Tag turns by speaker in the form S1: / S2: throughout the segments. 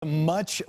S1: Much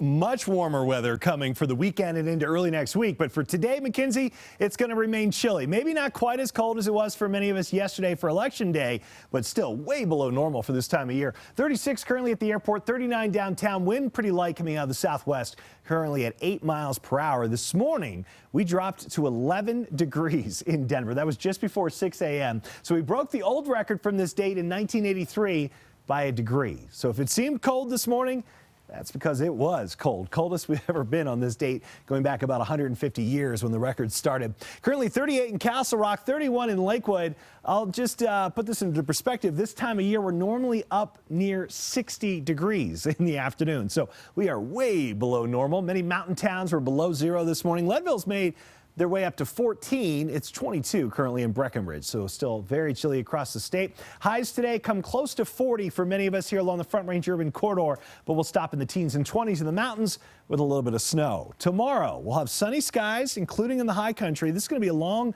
S1: warmer weather coming for the weekend and into early next week. But for today, Mackenzie, it's going to remain chilly. Maybe not quite as cold as it was for many of us yesterday for Election Day, but still way below normal for this time of year. 36 currently at the airport, 39 downtown. Wind pretty light coming out of the southwest, currently at 8 miles per hour. This morning, we dropped to 11 degrees in Denver. That was just before 6 a.m. So we broke the old record from this date in 1983 by a degree. So if it seemed cold this morning, that's because it was cold. Coldest we've ever been on this date, going back about 150 years when the record started. Currently 38 in Castle Rock, 31 in Lakewood. I'll just put this into perspective. This time of year, we're normally up near 60 degrees in the afternoon. So we are way below normal. Many mountain towns were below zero this morning. Leadville's made their way up to 14. It's 22 currently in Breckenridge, so still very chilly across the state. Highs today come close to 40 for many of us here along the Front Range Urban Corridor, but we'll stop in the teens and 20s in the mountains with a little bit of snow. Tomorrow, we'll have sunny skies, including in the high country. This is going to be a long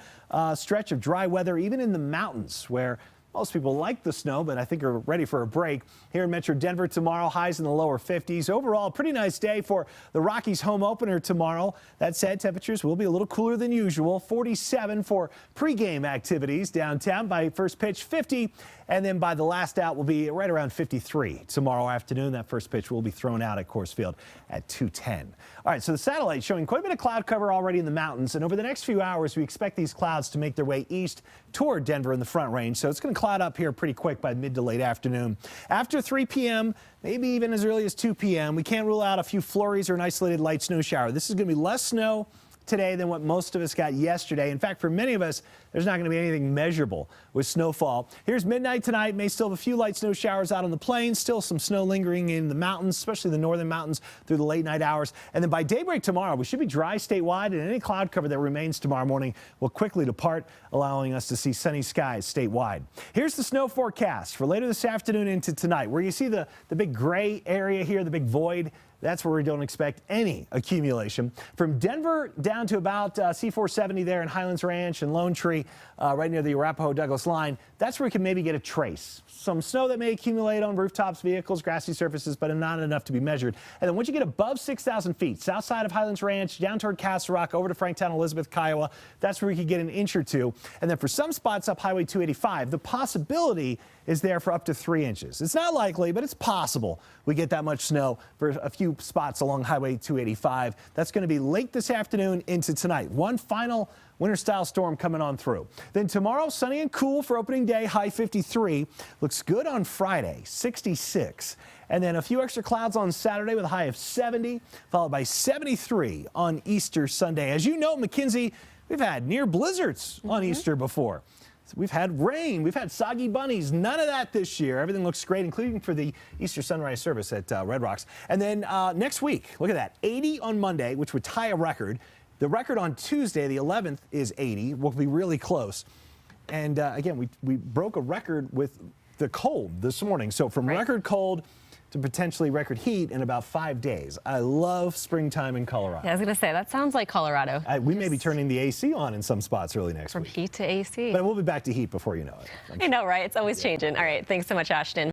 S1: stretch of dry weather, even in the mountains, where most people like the snow, but I think are ready for a break. Here in Metro Denver tomorrow, highs in the lower 50s. Overall, pretty nice day for the Rockies home opener tomorrow. That said, temperatures will be a little cooler than usual. 47 for pregame activities downtown. By first pitch, 50. And then by the last out, will be right around 53 tomorrow afternoon. That first pitch will be thrown out at Coors Field at 2:10. All right, so the satellite showing quite a bit of cloud cover already in the mountains. And over the next few hours, we expect these clouds to make their way east toward Denver in the Front Range. So it's going to cloud up here pretty quick by mid to late afternoon. After 3 p.m., maybe even as early as 2 p.m., we can't rule out a few flurries or an isolated light snow shower. This is going to be less snow today than what most of us got yesterday. In fact, for many of us, there's not going to be anything measurable with snowfall. Here's midnight tonight. May still have a few light snow showers out on the plains. Still some snow lingering in the mountains, especially the northern mountains through the late night hours. And then by daybreak tomorrow, we should be dry statewide, and any cloud cover that remains tomorrow morning will quickly depart, allowing us to see sunny skies statewide. Here's the snow forecast for later this afternoon into tonight, where you see the big gray area here, the big void. That's where we don't expect any accumulation. From Denver down to about C-470 there in Highlands Ranch and Lone Tree, right near the Arapahoe-Douglas line, that's where we can maybe get a trace. Some snow that may accumulate on rooftops, vehicles, grassy surfaces, but not enough to be measured. And then once you get above 6,000 feet, south side of Highlands Ranch, down toward Castle Rock, over to Franktown, Elizabeth, Kiowa, that's where we could get an inch or two. And then for some spots up Highway 285, the possibility is there for up to 3 inches. It's not likely, but it's possible we get that much snow for a few spots along Highway 285. That's going to be late this afternoon into tonight. One final winter-style storm coming on through. Then tomorrow, sunny and cool for opening day, high 53. Looks good on Friday, 66. And then a few extra clouds on Saturday with a high of 70, followed by 73 on Easter Sunday. As you know, Mackenzie, we've had near blizzards on Easter before. We've had rain. We've had soggy bunnies. None of that this year. Everything looks great, including for the Easter sunrise service at Red Rocks. And then next week, look at that, 80 on Monday, which would tie a record. The record on Tuesday, the 11th, is 80. We'll be really close. And again, we broke a record with the cold this morning. So from record cold to potentially record heat in about 5 days. I love springtime in Colorado.
S2: Yeah, I was going to say, that sounds like Colorado.
S1: We may be turning the AC on in some spots early next week.
S2: From heat to AC.
S1: But we'll be back to heat before you know it.
S2: I know, right? It's always changing. All right. Thanks so much, Ashton.